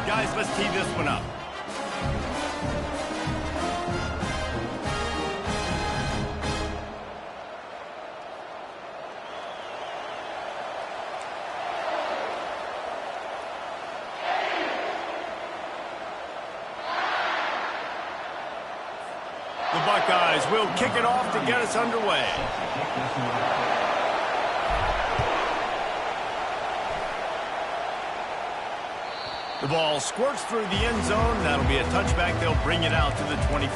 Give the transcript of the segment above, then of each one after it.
Guys, let's tee this one up. The Buckeyes will kick it off to get us underway. The ball squirts through the end zone. That'll be a touchback. They'll bring it out to the 25.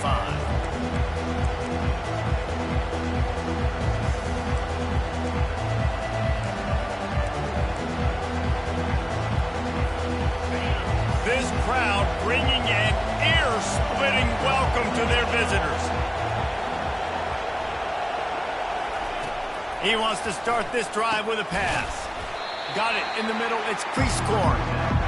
This crowd bringing an ear-splitting welcome to their visitors. He wants to start this drive with a pass. Got it in the middle. It's crease corn.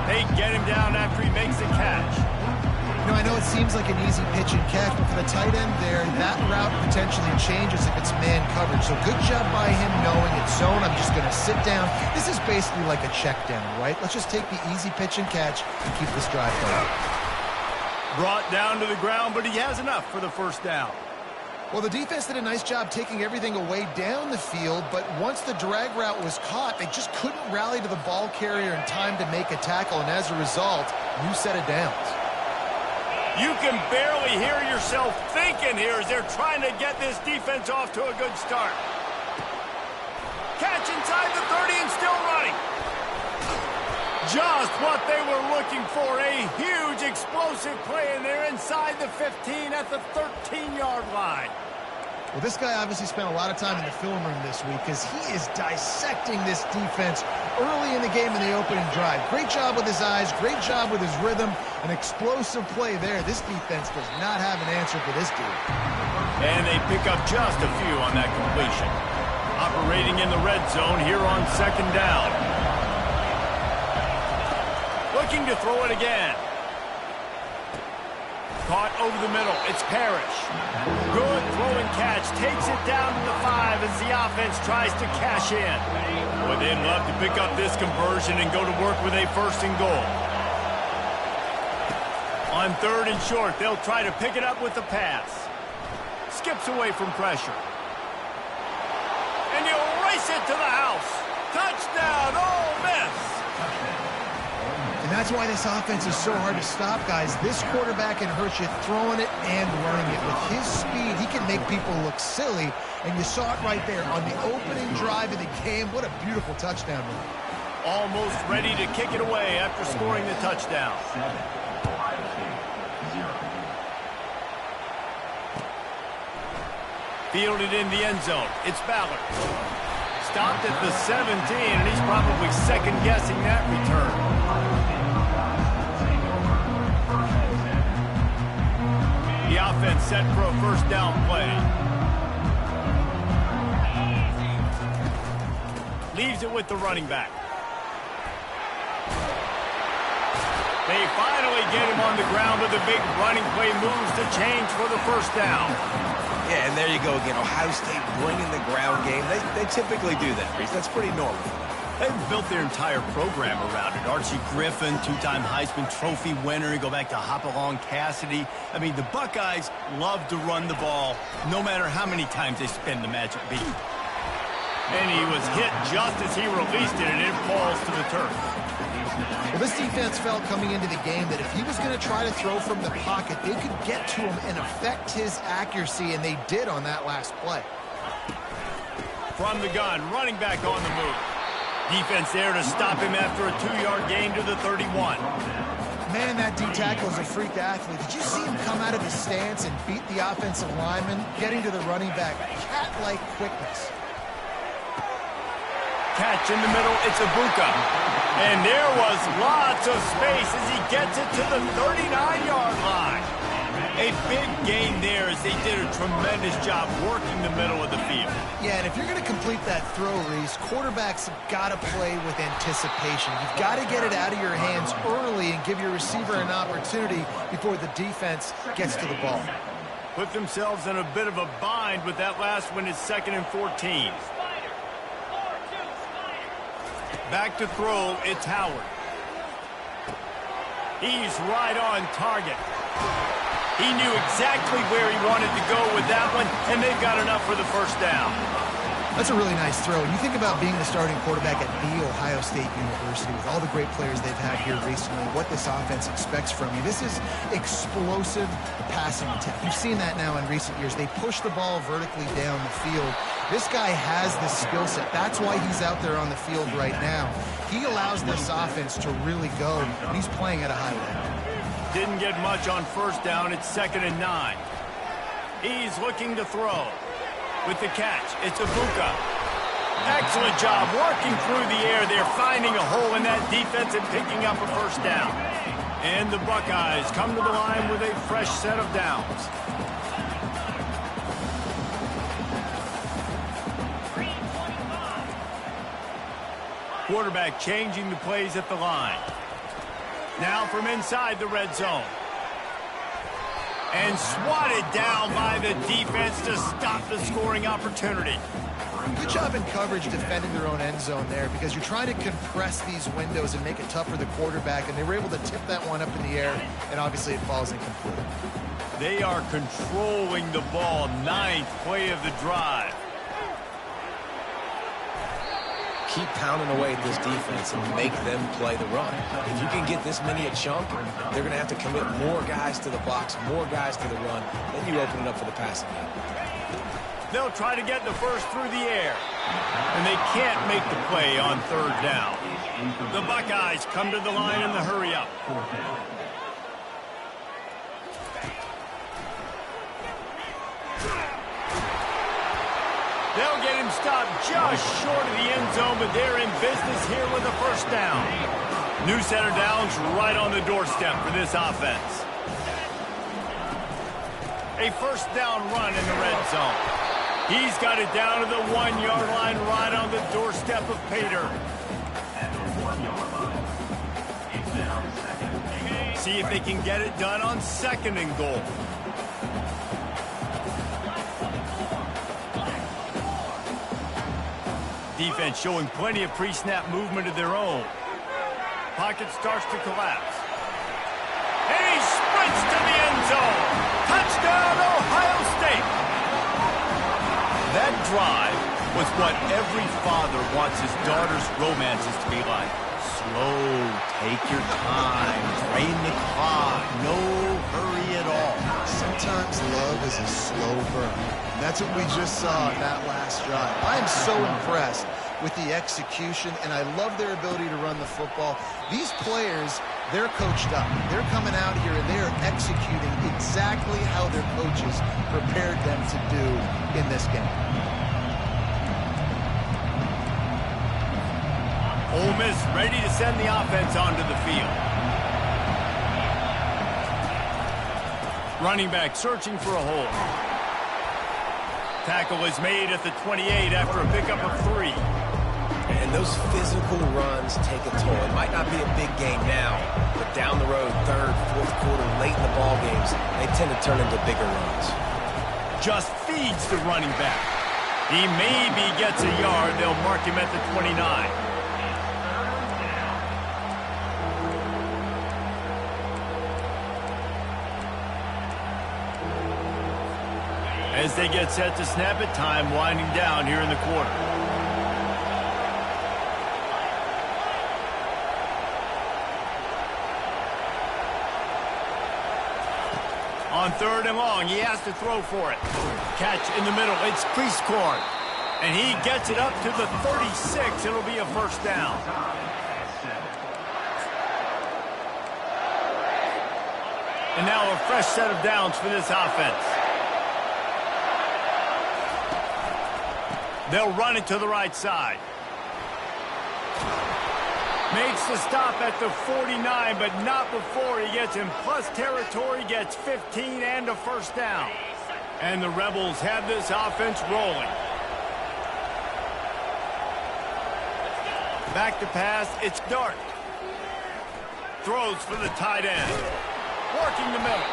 They get him down after he makes the catch. You know, I know it seems like an easy pitch and catch, but for the tight end there, that route potentially changes if it's man coverage. So good job by him knowing it's zone. I'm just going to sit down. This is basically like a check down, right? Let's just take the easy pitch and catch and keep this drive going. Brought down to the ground, but he has enough for the first down. Well, the defense did a nice job taking everything away down the field, but once the drag route was caught, they just couldn't rally to the ball carrier in time to make a tackle, and as a result, new set of downs. You can barely hear yourself thinking here as they're trying to get this defense off to a good start. Catch inside the 30 and still running. Just what they were looking for, a huge explosive play, and they're inside the 15 at the 13-yard line. Well, this guy obviously spent a lot of time in the film room this week because he is dissecting this defense early in the game in the opening drive. Great job with his eyes, great job with his rhythm, an explosive play there. This defense does not have an answer for this dude. And they pick up just a few on that completion. Operating in the red zone here on second down. Looking to throw it again. Caught over the middle. It's Parrish. Good throwing catch. Takes it down to the 5 as the offense tries to cash in. Boy, they'd love to pick up this conversion and go to work with a first and goal. On third and short, they'll try to pick it up with the pass. Skips away from pressure. And he'll race it to the house. Touchdown, Ole Miss. And that's why this offense is so hard to stop, guys. This quarterback can hurt you throwing it and running it. With his speed, he can make people look silly. And you saw it right there on the opening drive of the game. What a beautiful touchdown run. Almost ready to kick it away after scoring the touchdown. Fielded in the end zone. It's Ballard. Stopped at the 17, and he's probably second-guessing that return. The offense set for a first down play. Leaves it with the running back. They finally get him on the ground with a big running play, moves the chains for the first down. Yeah, and there you go again. Ohio State bringing the ground game. They typically do that, Reese. That's pretty normal. They've built their entire program around it. Archie Griffin, two-time Heisman Trophy winner. You go back to Hopalong Cassidy. I mean, the Buckeyes love to run the ball, no matter how many times they spin the magic beat. And he was hit just as he released it, and it falls to the turf. Well, this defense felt coming into the game that if he was going to try to throw from the pocket, they could get to him and affect his accuracy, and they did on that last play. From the gun, running back on the move. Defense there to stop him after a 2-yard gain to the 31. Man, that D-tackle is a freak athlete. Did you see him come out of his stance and beat the offensive lineman, getting to the running back? Cat-like quickness. Catch in the middle, it's Ibuka. And there was lots of space as he gets it to the 39-yard line. A big gain there as they did a tremendous job working the middle of the field. Yeah, and if you're going to complete that throw, Reese, quarterbacks have got to play with anticipation. You've got to get it out of your hands early and give your receiver an opportunity before the defense gets to the ball. Put themselves in a bit of a bind with that last one. It's 2nd and 14. Back to throw, it's Howard. He's right on target. He knew exactly where he wanted to go with that one, and they've got enough for the first down. That's a really nice throw. When you think about being the starting quarterback at The Ohio State University with all the great players they've had here recently, what this offense expects from you, this is explosive passing attack. You've seen that now in recent years. They push the ball vertically down the field. This guy has the skill set. That's why he's out there on the field right now. He allows this offense to really go, and he's playing at a high level. Didn't get much on first down. It's 2nd and 9. He's looking to throw. With the catch, it's Ibuka. Excellent job working through the air. They're finding a hole in that defense and picking up a first down. And the Buckeyes come to the line with a fresh set of downs. Quarterback changing the plays at the line. Now from inside the red zone. And swatted down by the defense to stop the scoring opportunity. Good job in coverage defending their own end zone there, because you're trying to compress these windows and make it tough for the quarterback, and they were able to tip that one up in the air, and obviously it falls incomplete. They are controlling the ball. 9th play of the drive. Keep pounding away at this defense and make them play the run. If you can get this many a chunk, they're going to have to commit more guys to the box, more guys to the run. Then you open it up for the passing game. They'll try to get the first through the air. And they can't make the play on 3rd down. The Buckeyes come to the line in the hurry-up. They'll get him stopped just short of the end zone, but they're in business here with a first down. New set of downs right on the doorstep for this offense. A first down run in the red zone. He's got it down to the 1-yard line right on the doorstep of Pater. See if they can get it done on 2nd and goal. Defense showing plenty of pre-snap movement of their own. Pocket starts to collapse. And he sprints to the end zone. Touchdown, Ohio State. That drive was what every father wants his daughter's romances to be like. Slow, take your time, drain the clock, no hurry at all. Sometimes love is a slow burn. And that's what we just saw in that last drive. I am so impressed with the execution, and I love their ability to run the football. These players, they're coached up. They're coming out here, and they're executing exactly how their coaches prepared them to do in this game. Ole Miss ready to send the offense onto the field. Running back searching for a hole. Tackle is made at the 28 after a pickup of 3. And those physical runs take a toll. It might not be a big game now, but down the road, 3rd, 4th quarter, late in the ball games, they tend to turn into bigger runs. Just feeds the running back. He maybe gets a yard. They'll mark him at the 29. As they get set to snap it, time winding down here in the quarter. On 3rd and long, he has to throw for it. Catch in the middle, it's Priestcorn. And he gets it up to the 36. It'll be a first down. And now a fresh set of downs for this offense. They'll run it to the right side. Makes the stop at the 49, but not before he gets in plus territory, gets 15 and a first down. And the Rebels have this offense rolling. Back to pass, it's Dart. Throws for the tight end. Working the middle.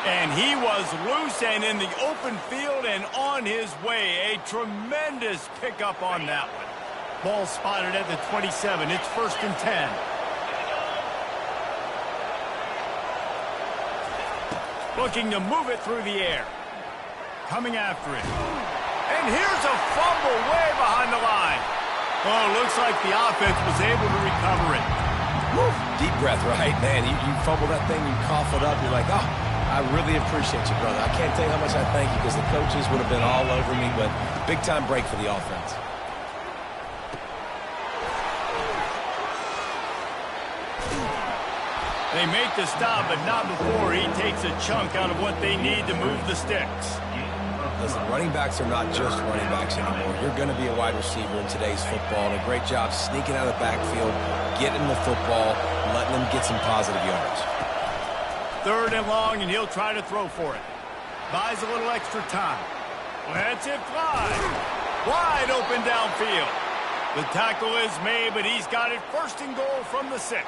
And he was loose and in the open field and on his way. A tremendous pickup on that one. Ball spotted at the 27. It's 1st and 10. Looking to move it through the air. Coming after it. And here's a fumble way behind the line. Oh, looks like the offense was able to recover it. Woo. Deep breath, right? Man, you fumble that thing, you cough it up, you're like, oh, I really appreciate you, brother. I can't tell you how much I thank you because the coaches would have been all over me, but big-time break for the offense. They make the stop, but not before he takes a chunk out of what they need to move the sticks. Listen, running backs are not just running backs anymore. You're going to be a wide receiver in today's football, and a great job sneaking out of the backfield, getting the football, letting them get some positive yards. 3rd and long, and he'll try to throw for it. Buys a little extra time. Lets it fly. Wide open downfield. The tackle is made, but he's got it 1st and goal from the 6.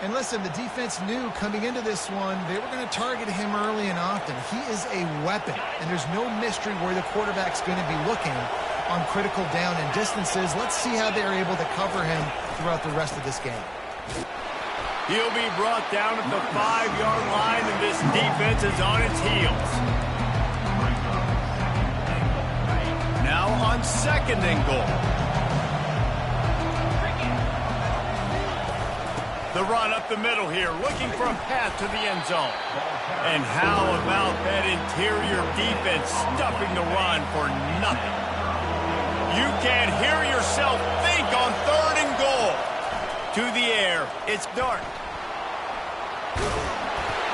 And listen, the defense knew coming into this one, they were going to target him early and often. He is a weapon, and there's no mystery where the quarterback's going to be looking on critical down and distances. Let's see how they're able to cover him throughout the rest of this game. He'll be brought down at the 5-yard line, and this defense is on its heels. Now on 2nd and goal. The run up the middle here, looking for a path to the end zone. And how about that interior defense stuffing the run for nothing? You can't hear yourself think on 3rd and goal. To the air, it's dark.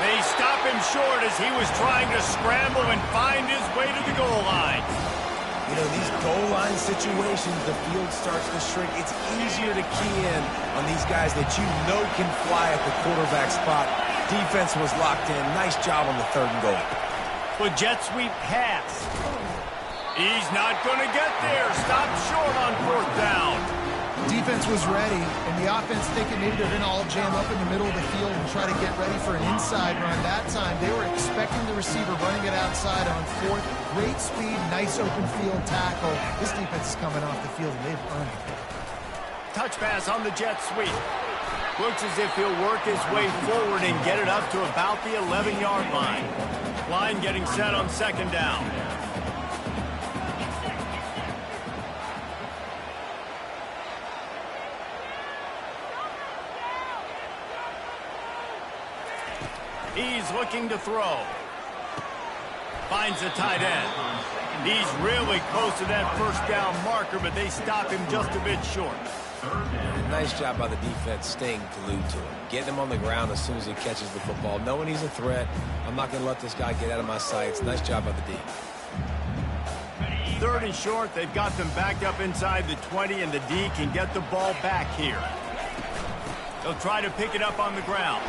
They stop him short as he was trying to scramble and find his way to the goal line. You know, these goal line situations, the field starts to shrink. It's easier to key in on these guys that you know can fly at the quarterback spot. Defense was locked in. Nice job on the 3rd and goal. With jet sweep pass. He's not going to get there. Stopped short on 4th down. Defense was ready, and the offense thinking maybe they're going to all jam up in the middle of the field and try to get ready for an inside run. That time, they were expecting the receiver running it outside on 4th. Great speed, nice open field tackle. This defense is coming off the field, and they've earned it. Touch pass on the jet sweep. Looks as if he'll work his way forward and get it up to about the 11-yard line. Line getting set on 2nd down. He's looking to throw. Finds a tight end. He's really close to that 1st down marker, but they stop him just a bit short. Nice job by the defense staying glued to him. Getting him on the ground as soon as he catches the football. Knowing he's a threat. I'm not going to let this guy get out of my sights. Nice job by the D. 3rd and short. They've got them backed up inside the 20, and the D can get the ball back here. They'll try to pick it up on the ground.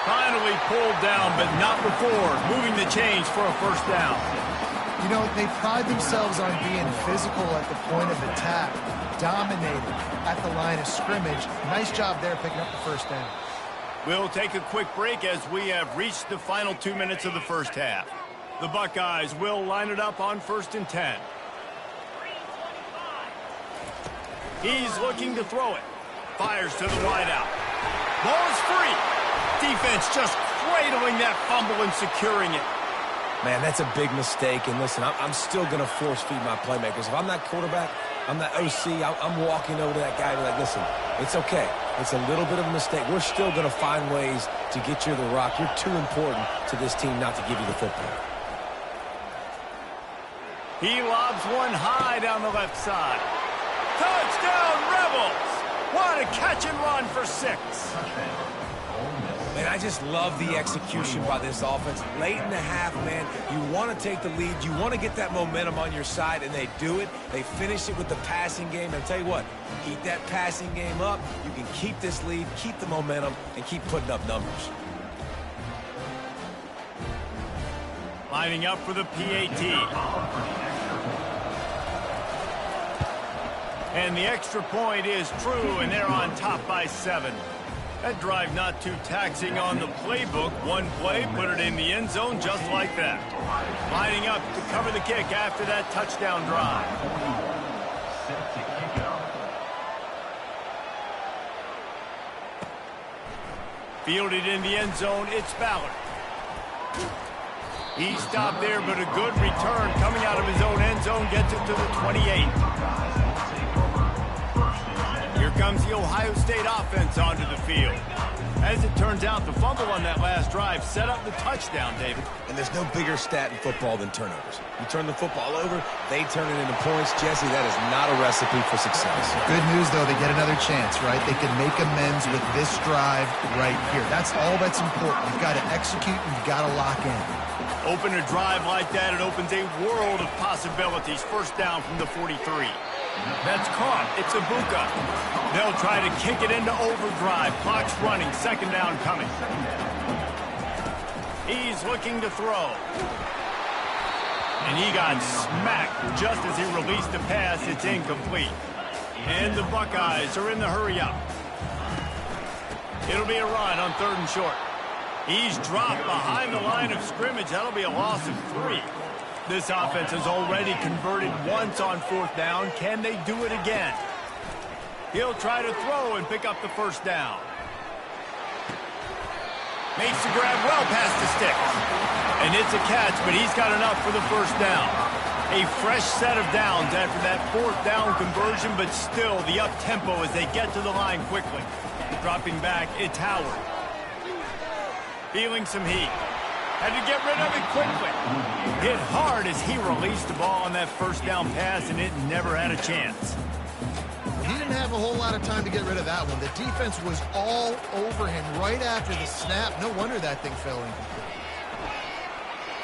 Finally pulled down, but not before moving the chains for a 1st down. You know, they pride themselves on being physical at the point of attack, dominating at the line of scrimmage. Nice job there picking up the 1st down. We'll take a quick break as we have reached the final 2 minutes of the 1st half. The Buckeyes will line it up on 1st and 10. He's looking to throw it. Fires to the wideout. Ball is free. Defense just cradling that fumble and securing it. Man, that's a big mistake. And listen, I'm still going to force feed my playmakers. If I'm that quarterback, I'm that OC, I'm walking over to that guy and be like, listen, it's okay. It's a little bit of a mistake. We're still going to find ways to get you the rock. You're too important to this team not to give you the football. He lobs one high down the left side. Touchdown, Rebels! What a catch and run for 6. Man, I just love the execution by this offense. Late in the half, man, you want to take the lead. You want to get that momentum on your side, and they do it. They finish it with the passing game. And I'll tell you what, keep that passing game up. You can keep this lead, keep the momentum, and keep putting up numbers. Lining up for the PAT. And the extra point is true, and they're on top by 7. That drive not too taxing on the playbook. One play, put it in the end zone just like that. Lining up to cover the kick after that touchdown drive. Fielded in the end zone, it's Ballard. He stopped there, but a good return coming out of his own end zone gets it to the 28. Here comes the Ohio State offense onto the field. As it turns out, the fumble on that last drive set up the touchdown, David. And there's no bigger stat in football than turnovers. You turn the football over, they turn it into points. Jesse, that is not a recipe for success. Good news, though, they get another chance, right? They can make amends with this drive right here. That's all that's important. You've got to execute and you've got to lock in. Open a drive like that, it opens a world of possibilities. First down from the 43. That's caught. It's Ibuka. They'll try to kick it into overdrive. Clock's running. Second down coming. He's looking to throw. And he got smacked just as he released the pass. It's incomplete. And the Buckeyes are in the hurry up. It'll be a run on 3rd and short. He's dropped behind the line of scrimmage. That'll be a loss of 3. This offense has already converted once on 4th down. Can they do it again? He'll try to throw and pick up the first down. Makes the grab well past the sticks. And it's a catch, but he's got enough for the first down. A fresh set of downs after that 4th down conversion, but still the up-tempo as they get to the line quickly. Dropping back, it's Howard. Feeling some heat. Had to get rid of it quickly. Hit hard as he released the ball on that first down pass, and it never had a chance. He didn't have a whole lot of time to get rid of that one. The defense was all over him right after the snap. No wonder that thing fell incomplete.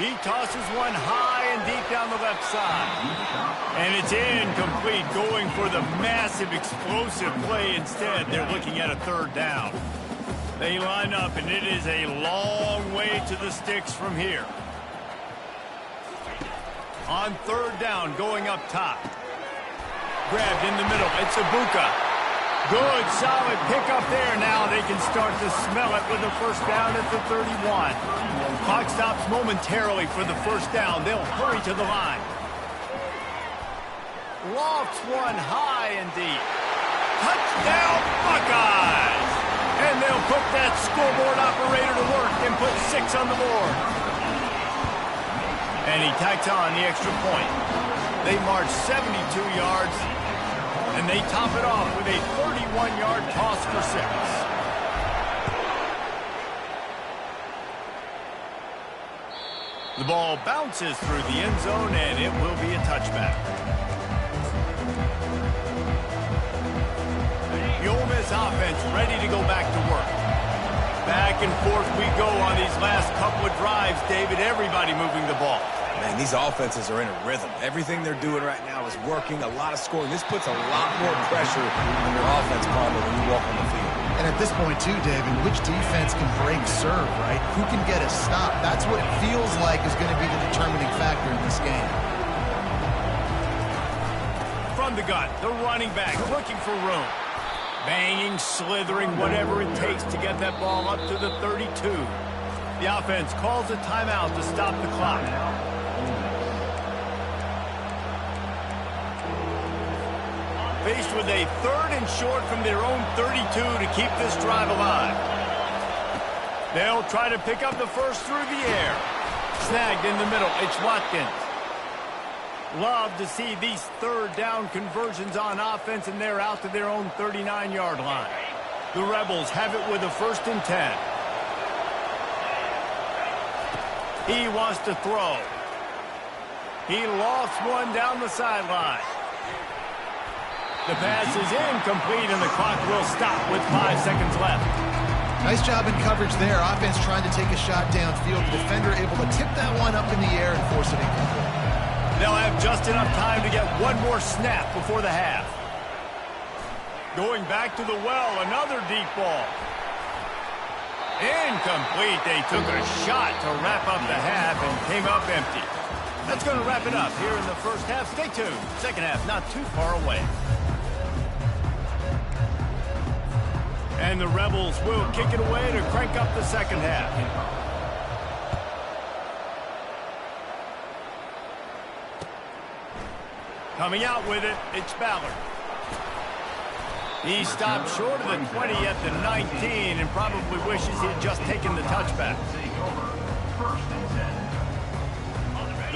He tosses one high and deep down the left side. And it's incomplete, going for the massive explosive play instead. They're looking at a 3rd down. They line up, and it is a long way to the sticks from here. On 3rd down, going up top. Grabbed in the middle. It's Ibuka. Good, solid pickup there. Now they can start to smell it with a first down at the 31. Clock stops momentarily for the first down. They'll hurry to the line. Lofts one high and deep. Touchdown, Buckeyes! And they'll put that scoreboard operator to work and put 6 on the board. And he tacks on the extra point. They march 72 yards, and they top it off with a 31-yard toss for 6. The ball bounces through the end zone, and it will be a touchback. The Ole Miss offense ready to go back to work. Back and forth we go on these last couple of drives, David. Everybody moving the ball. Man, these offenses are in a rhythm. Everything they're doing right now is working. A lot of scoring. This puts a lot more pressure on your offense, Palmer, when you walk on the field. And at this point, too, David, which defense can break serve, right? Who can get a stop? That's what it feels like is going to be the determining factor in this game. From the gun, the running back looking for room. Banging, slithering, whatever it takes to get that ball up to the 32. The offense calls a timeout to stop the clock. Faced with a 3rd and short from their own 32 to keep this drive alive. They'll try to pick up the first through the air. Snagged in the middle. It's Watkins. Love to see these 3rd down conversions on offense, and they're out to their own 39-yard line. The Rebels have it with a 1st and 10. He wants to throw. He lofts one down the sideline. The pass is incomplete, and the clock will stop with 5 seconds left. Nice job in coverage there. Offense trying to take a shot downfield. The defender able to tip that one up in the air and force it incomplete. They'll have just enough time to get one more snap before the half. Going back to the well, another deep ball. Incomplete. They took a shot to wrap up the half and came up empty. That's going to wrap it up here in the first half. Stay tuned. Second half not too far away. And the Rebels will kick it away to crank up the second half. Coming out with it, it's Ballard. He stopped short of the 20 at the 19 and probably wishes he had just taken the touchback. The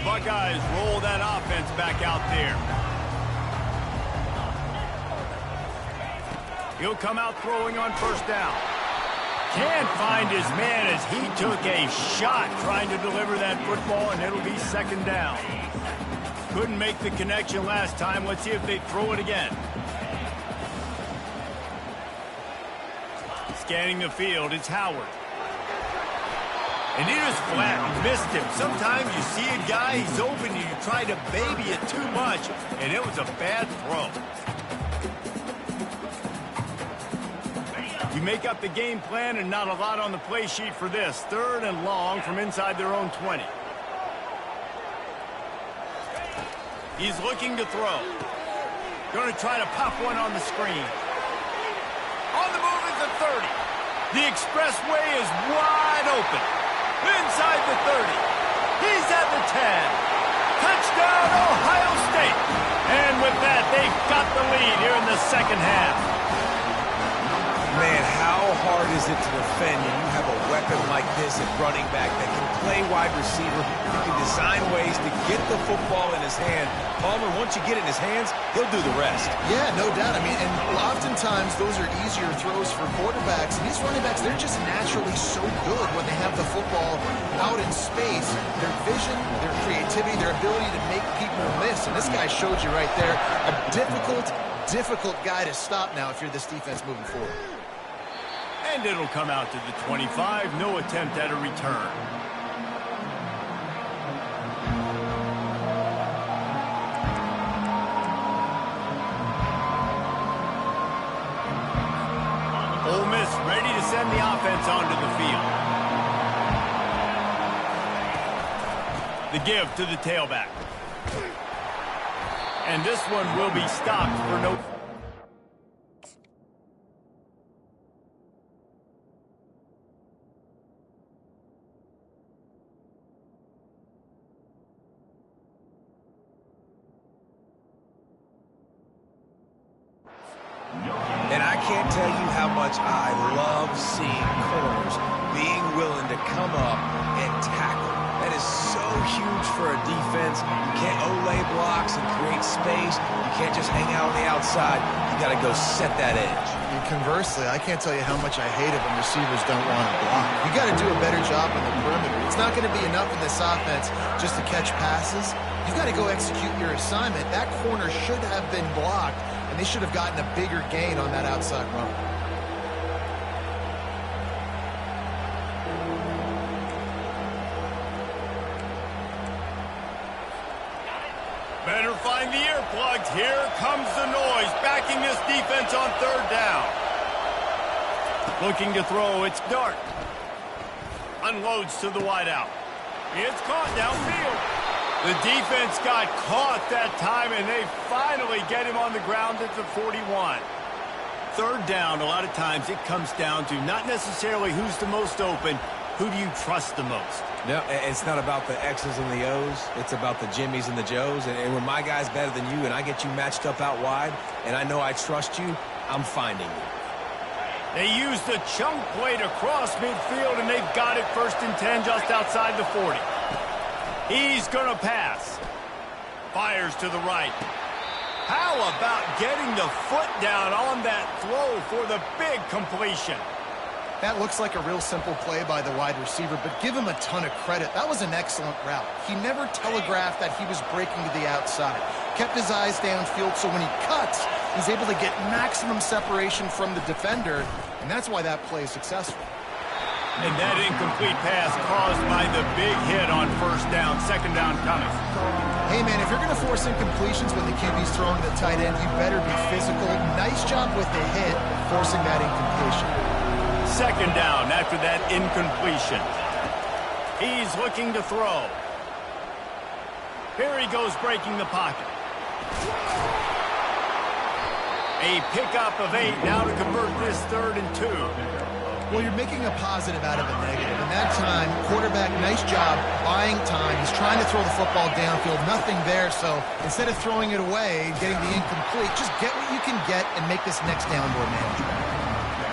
Buckeyes roll that offense back out there. He'll come out throwing on first down. Can't find his man as he took a shot trying to deliver that football, and it'll be second down. Couldn't make the connection last time. Let's see if they throw it again. Scanning the field, it's Howard. And he just flat missed him. Sometimes you see a guy, he's open, and you try to baby it too much, and it was a bad throw. You make up the game plan and not a lot on the play sheet for this. 3rd and long from inside their own 20. He's looking to throw. Going to try to pop one on the screen. On the move is the 30. The expressway is wide open. Inside the 30. He's at the 10. Touchdown, Ohio State. And with that, they've got the lead here in the second half. Man, how hard is it to defend when you have a weapon like this at running back that can play wide receiver? You can design ways to get the football in his hand. Palmer, once you get it in his hands, he'll do the rest. Yeah, no doubt. I mean, and oftentimes those are easier throws for quarterbacks. And these running backs, they're just naturally so good when they have the football out in space. Their vision, their creativity, their ability to make people miss. And this guy showed you right there, a difficult guy to stop now if you're this defense moving forward. And it'll come out to the 25. No attempt at a return. Ole Miss ready to send the offense onto the field. The give to the tailback. And this one will be stopped for no... And I can't tell you how much I love seeing corners being willing to come up and tackle. That is so huge for a defense. You can't olay blocks and create space. You can't just hang out on the outside. You got to go set that edge. And conversely, I can't tell you how much I hate it when receivers don't want to block. You got to do a better job on the perimeter. It's not going to be enough in this offense just to catch passes. You've got to go execute your assignment. That corner should have been blocked, and they should have gotten a bigger gain on that outside run. Better find the earplugs. Here comes the noise, backing this defense on 3rd down. Looking to throw, it's Dart. Unloads to the wideout. It's caught downfield. The defense got caught that time, and they finally get him on the ground at the 41. 3rd down, a lot of times it comes down to not necessarily who's the most open, who do you trust the most? No, it's not about the X's and the O's. It's about the Jimmies and the Joes. And when my guy's better than you and I get you matched up out wide and I know I trust you, I'm finding you. They use the chunk play to cross midfield, and they've got it 1st and 10 just outside the 40. He's going to pass. Fires to the right. How about getting the foot down on that throw for the big completion? That looks like a real simple play by the wide receiver, but give him a ton of credit. That was an excellent route. He never telegraphed that he was breaking to the outside. Kept his eyes downfield, so when he cuts, he's able to get maximum separation from the defender, and that's why that play is successful. And that incomplete pass caused by the big hit on 1st down. 2nd down coming. Hey, man, if you're going to force incompletions when the QB's throwing to the tight end, you better be physical. Nice job with the hit, forcing that incompletion. 2nd down after that incompletion. He's looking to throw. Here he goes breaking the pocket. A pickup of 8 now to convert this 3rd and 2. Well, you're making a positive out of a negative. And that time, quarterback, nice job buying time. He's trying to throw the football downfield. Nothing there, so instead of throwing it away and getting the incomplete, just get what you can get and make this next down more manageable.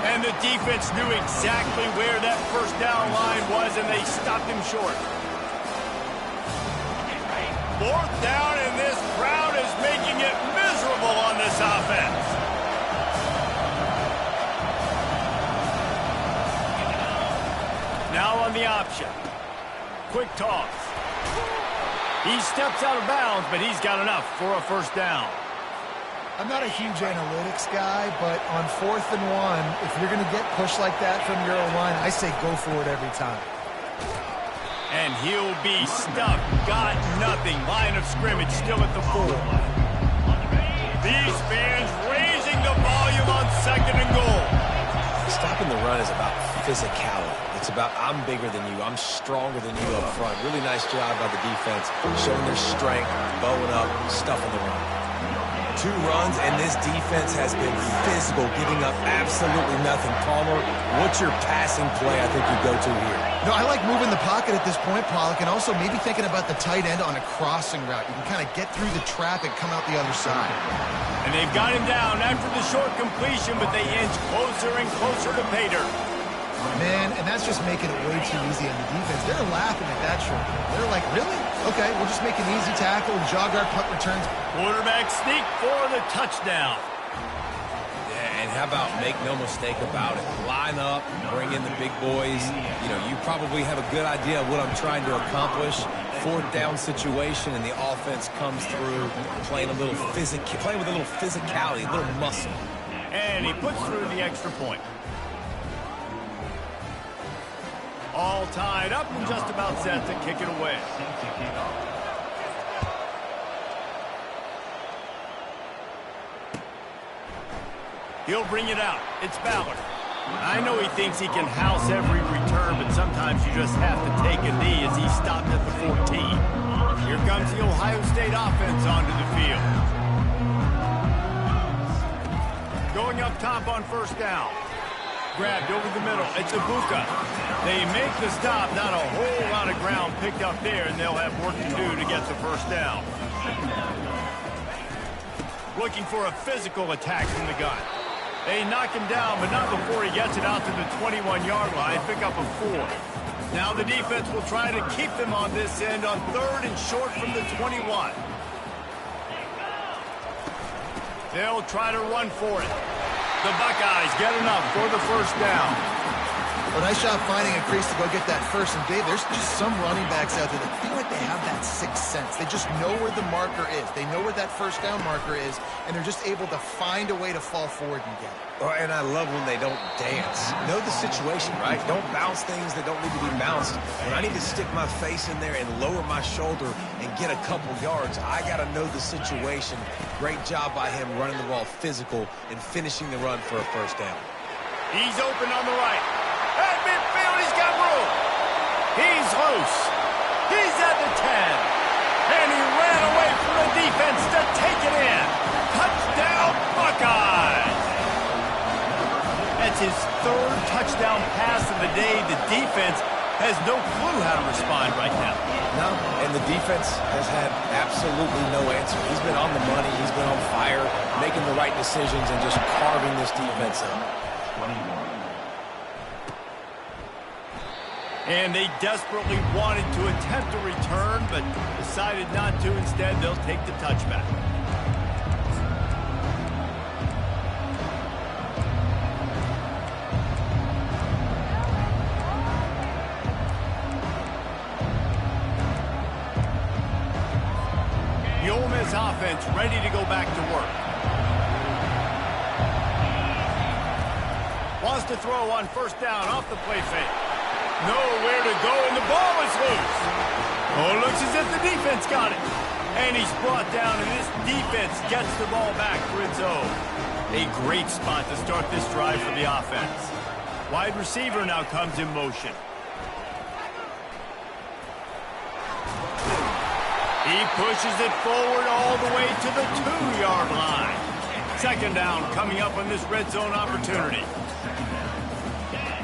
And the defense knew exactly where that 1st down line was passes, and they stopped him short. Fourth down, and this crowd is making it miserable on this offense. Now on the option. Quick toss. He steps out of bounds, but he's got enough for a first down. I'm not a huge analytics guy, but on 4th and 1, if you're going to get pushed like that from your line, I say go for it every time. And he'll be stuck. Got nothing. Line of scrimmage still at the 4. These fans raising the volume on 2nd and goal. Stopping the run is about physicality. It's about I'm bigger than you. I'm stronger than you up front. Really nice job by the defense, showing their strength, bowing up, stuffing the run. 2 runs, and this defense has been physical, giving up absolutely nothing. Palmer, what's your passing play I think you go to here? No, I like moving the pocket at this point, Pollock, and also maybe thinking about the tight end on a crossing route. You can kind of get through the traffic, come out the other side. And they've got him down after the short completion, but they inch closer and closer to pay dirt. Man, and that's just making it way too easy on the defense. They're laughing at that short. They're like, really? Okay, we'll just make an easy tackle and jog our punt returns. Quarterback sneak for the touchdown. Yeah, and how about make no mistake about it? Line up, bring in the big boys. You know, you probably have a good idea of what I'm trying to accomplish. 4th down situation, and the offense comes through playing with a little physicality, a little muscle. And he puts through the extra point. All tied up and just about set to kick it away. He'll bring it out. It's Ballard. I know he thinks he can house every return, but sometimes you just have to take a knee as he stopped at the 14. Here comes the Ohio State offense onto the field. Going up top on 1st down. Grabbed over the middle. It's Ibuka. They make the stop. Not a whole lot of ground picked up there, and they'll have work to do to get the first down. Looking for a physical attack from the gun. They knock him down, but not before he gets it out to the 21-yard line. Pick up a 4. Now the defense will try to keep them on this end on 3rd and short from the 21. They'll try to run for it. The Buckeyes get enough for the first down. Well, nice job finding a crease to go get that first. And, Dave, there's just some running backs out there that feel like they have that sixth sense. They just know where the marker is. They know where that first down marker is, and they're just able to find a way to fall forward and get it. And I love when they don't dance. Know the situation, right? Don't bounce things that don't need to be bounced. When I need to stick my face in there and lower my shoulder and get a couple yards, I got to know the situation. Great job by him running the ball physical and finishing the run for a first down. He's open on the right. At midfield, he's got room. He's loose. He's at the 10. And he ran away from the defense to take it in. Touchdown, Buckeyes. That's his 3rd touchdown pass of the day. The defense has no clue how to respond right now. No, and the defense has had absolutely no answer. He's been on the money. He's been on fire, making the right decisions and just carving this defense up. And they desperately wanted to attempt a return, but decided not to. Instead, they'll take the touchback. The Ole Miss offense ready to go back to work. Wants to throw on 1st down off the play fake. Nowhere to go, and the ball is loose. Oh, it looks as if the defense got it. And he's brought down, and this defense gets the ball back for its own. A great spot to start this drive for the offense. Wide receiver now comes in motion. He pushes it forward all the way to the 2-yard line. 2nd down coming up on this red zone opportunity.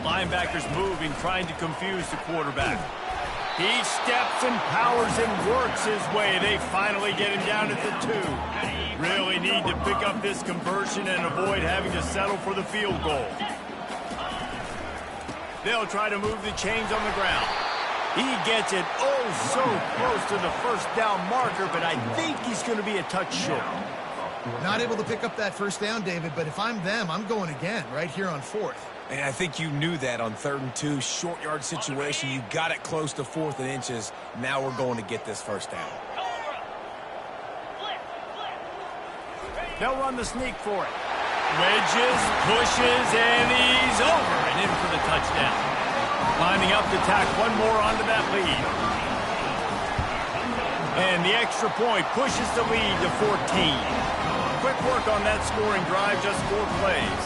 Linebackers moving, trying to confuse the quarterback. He steps and powers and works his way. They finally get him down at the 2. Really need to pick up this conversion and avoid having to settle for the field goal. They'll try to move the chains on the ground. He gets it oh so close to the first down marker, but I think he's going to be a touch short. Not able to pick up that first down, David, but if I'm them, I'm going again right here on 4th. And I think you knew that on 3rd and 2, short yard situation. You got it close to 4th and inches. Now we're going to get this first down. They'll run the sneak for it. Wedges, pushes, and he's over and in for the touchdown. Lining up to tack one more onto that lead. And the extra point pushes the lead to 14. Quick work on that scoring drive, just 4 plays.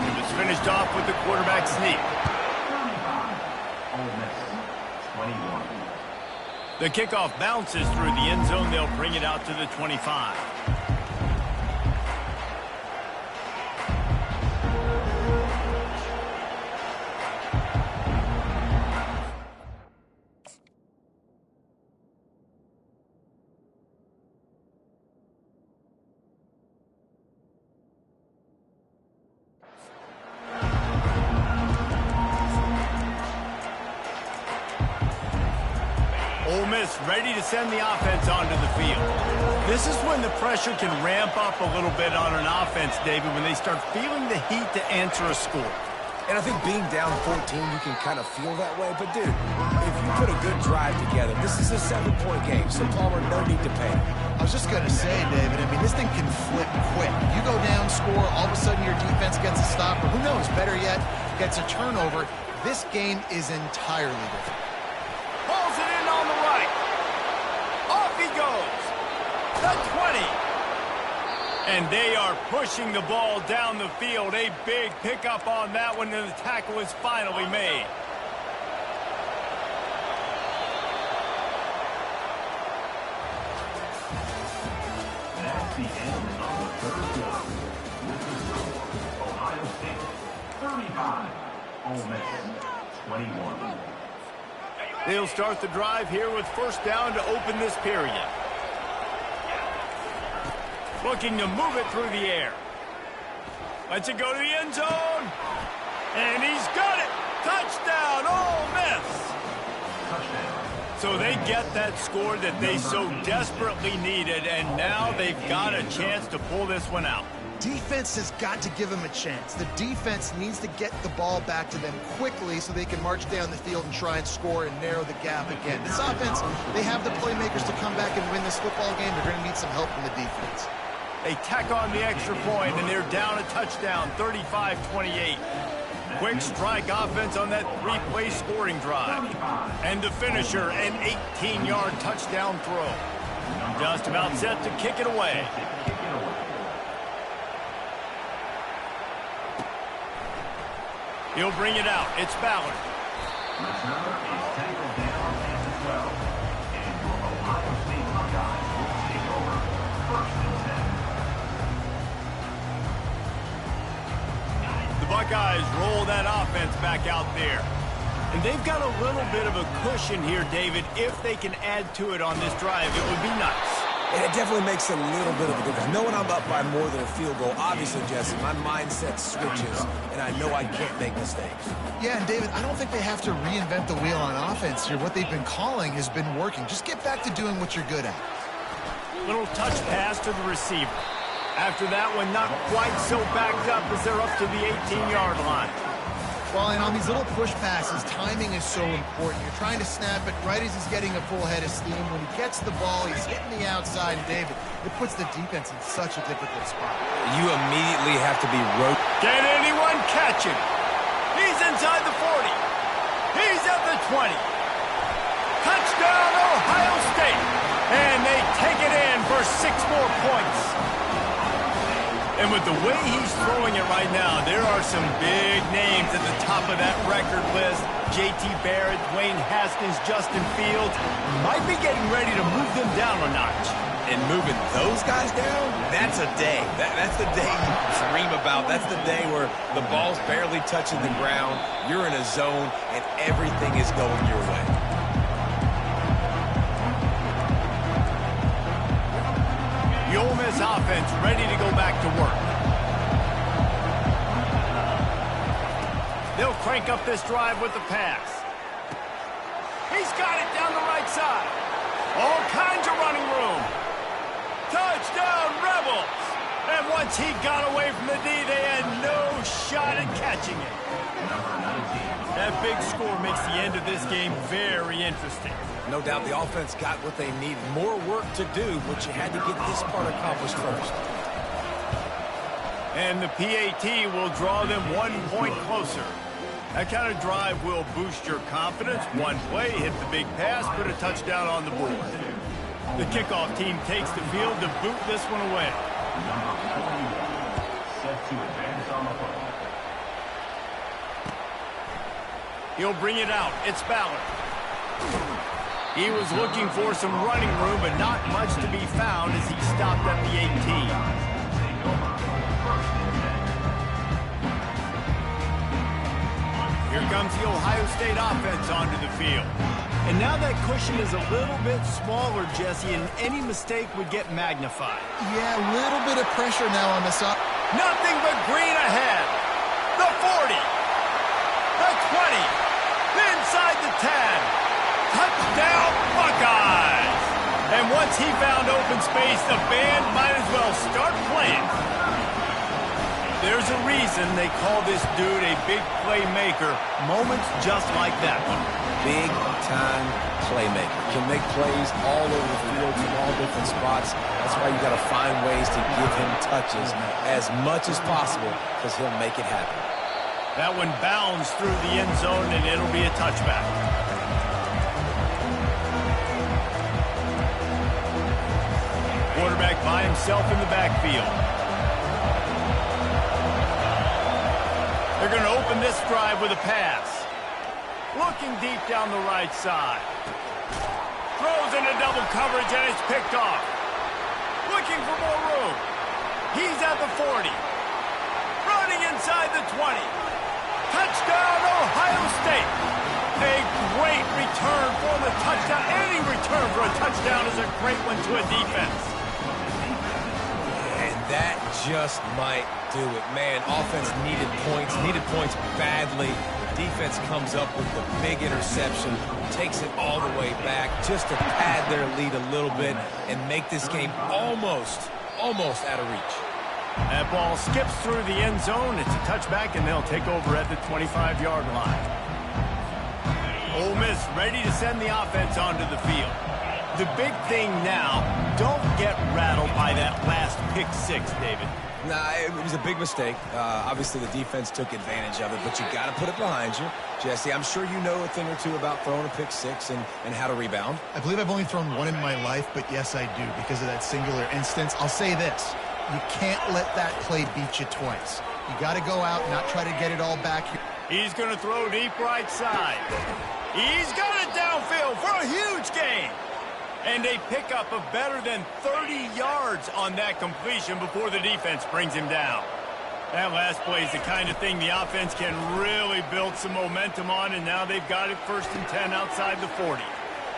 It was finished off with the quarterback sneak. The kickoff bounces through the end zone. They'll bring it out to the 25. Ole Miss ready to send the offense onto the field. This is when the pressure can ramp up a little bit on an offense, David, when they start feeling the heat to answer a score. And I think being down 14, you can kind of feel that way. But, dude, if you put a good drive together, this is a 7-point game, so Palmer, no need to panic. I was just going to say, David, I mean, this thing can flip quick. You go down, score, all of a sudden your defense gets a stop, or who knows, better yet, gets a turnover. This game is entirely different. Pulls it in on the right. Off he goes. The 20. And they are pushing the ball down the field. A big pickup on that one, and the tackle is finally made. That's the end of the third quarter. This is Ohio State 35, Ole Miss 21. They'll start the drive here with first down to open this period. Looking to move it through the air. Lets it go to the end zone. And he's got it. Touchdown, Ole Miss. So they get that score that they so desperately needed, and now they've got a chance to pull this one out. Defense has got to give them a chance. The defense needs to get the ball back to them quickly so they can march down the field and try and score and narrow the gap again. This offense, they have the playmakers to come back and win this football game. They're going to need some help from the defense. They tack on the extra point, and they're down a touchdown, 35-28. Quick strike offense on that 3-play scoring drive. And the finisher, an 18-yard touchdown throw. Just about set to kick it away. He'll bring it out. It's Ballard. Returner is tackled down at the 12. And your Ohio State Buckeyes will take over 1st and 10. The Buckeyes roll that offense back out there. And they've got a little bit of a cushion here, David. If they can add to it on this drive, it would be nice. And it definitely makes a little bit of a difference. Knowing I'm up by more than a field goal, obviously, Jesse, my mindset switches, and I know I can't make mistakes. Yeah, and David, I don't think they have to reinvent the wheel on offense here. What they've been calling has been working. Just get back to doing what you're good at. Little touch pass to the receiver. After that one, not quite so backed up as they're up to the 18-yard line. Well, and on these little push passes, timing is so important. You're trying to snap it right as he's getting a full head of steam. When he gets the ball, he's hitting the outside, and David, it puts the defense in such a difficult spot. You immediately have to be Can anyone catch him? He's inside the 40. He's at the 20. Touchdown, Ohio State. And they take it in for 6 more points. And with the way he's throwing it right now, there are some big names at the top of that record list. J.T. Barrett, Dwayne Haskins, Justin Fields might be getting ready to move them down a notch. And moving those guys down, that's a day. That's the day you dream about. That's the day where the ball's barely touching the ground, you're in a zone, and everything is going your way. The Ole Miss offense ready to go back to work. They'll crank up this drive with the pass. He's got it down the right side. All kinds of running room. Touchdown, Rebels! And once he got away from the D, they had no shot at catching it. That big score makes the end of this game very interesting. No doubt the offense got what they needed. More work to do, but you had to get this part accomplished first. And the PAT will draw them 1 point closer. That kind of drive will boost your confidence. One play, hit the big pass, put a touchdown on the board. The kickoff team takes the field to boot this one away. Set to advance on the football. He'll bring it out. It's Ballard. He was looking for some running room, but not much to be found as he stopped at the 18. Here comes the Ohio State offense onto the field. And now that cushion is a little bit smaller, Jesse, and any mistake would get magnified. Yeah, a little bit of pressure now on this. Nothing but green ahead. The 40. The 20. Inside the 10. Touchdown, Buckeyes! And once he found open space, the band might as well start playing. There's a reason they call this dude a big playmaker. Moments just like that one. Big-time playmaker. Can make plays all over the field from all different spots. That's why you got to find ways to give him touches as much as possible because he'll make it happen. That one bounds through the end zone, and it'll be a touchback. Quarterback by himself in the backfield. They're going to open this drive with a pass. Looking deep down the right side. Throws into double coverage, and it's picked off. Looking for more room. He's at the 40. Running inside the 20. Touchdown, Ohio State. A great return for the touchdown. Any return for a touchdown is a great one to a defense. And that just might do it. Man, offense needed points badly. Defense comes up with the big interception, takes it all the way back just to pad their lead a little bit and make this game almost out of reach. That ball skips through the end zone. It's a touchback, and they'll take over at the 25-yard line. Ole Miss ready to send the offense onto the field. The big thing now, don't get rattled by that last pick six, David. Nah, it was a big mistake. Obviously, the defense took advantage of it, but you got to put it behind you. Jesse, I'm sure you know a thing or two about throwing a pick six and how to rebound. I believe I've only thrown one in my life, but yes, I do because of that singular instance. I'll say this. You can't let that play beat you twice. You got to go out and not try to get it all back here. He's going to throw deep right side. He's got it downfield for a huge gain. And a pickup of better than 30 yards on that completion before the defense brings him down. That last play is the kind of thing the offense can really build some momentum on, and now they've got it 1st and 10 outside the 40.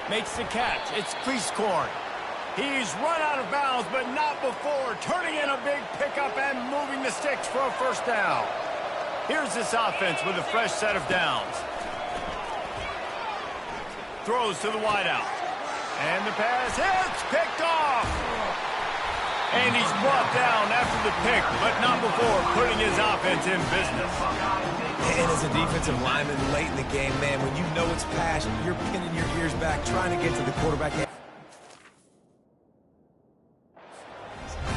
Makes the catch. It's crease corn. He's run out of bounds, but not before. Turning in a big pickup and moving the sticks for a 1st down. Here's this offense with a fresh set of downs. Throws to the wideout. And the pass hits, picked off. And he's brought down after the pick, but not before putting his offense in business. And as a defensive lineman late in the game, man, when you know it's passed, you're pinning your ears back, trying to get to the quarterback.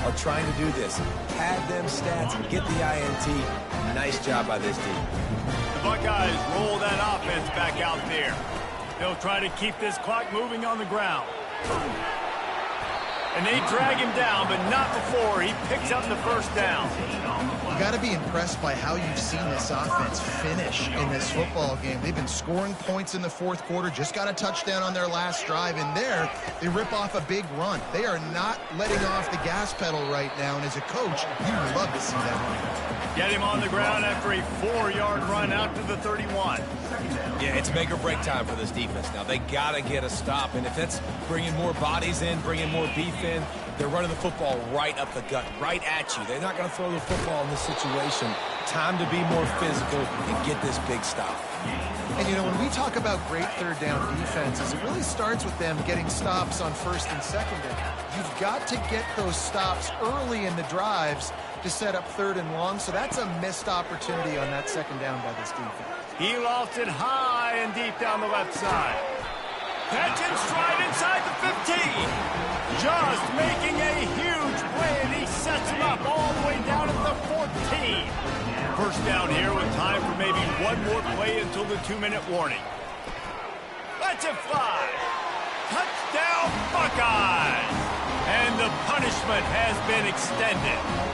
Are trying to do this. Pad them stats and get the INT. Nice job by this team. The Buckeyes roll that offense back out there. They'll try to keep this clock moving on the ground. And they drag him down, but not before he picks up the 1st down. You got to be impressed by how you've seen this offense finish in this football game. They've been scoring points in the 4th quarter, just got a touchdown on their last drive, and there they rip off a big run. They are not letting off the gas pedal right now, and as a coach, you would love to see that. Get him on the ground after a 4-yard run out to the 31. Yeah, it's make or break time for this defense now. They got to get a stop, and if that's bringing more bodies in, bringing more beef in, they're running the football right up the gut, right at you. They're not going to throw the football in this situation Time to be more physical and get this big stop. And, you know, when we talk about great third down defenses, it really starts with them getting stops on first and second down. You've got to get those stops early in the drives to set up third and long, so that's a missed opportunity on that second down by this defense. He lost it high and deep down the left side. Catch and stride inside the 15. Just making a huge play, and he sets him up all the way down at the 14. First down here with time for maybe one more play until the 2-minute warning. Let's it fly. Touchdown, Buckeyes! And the punishment has been extended.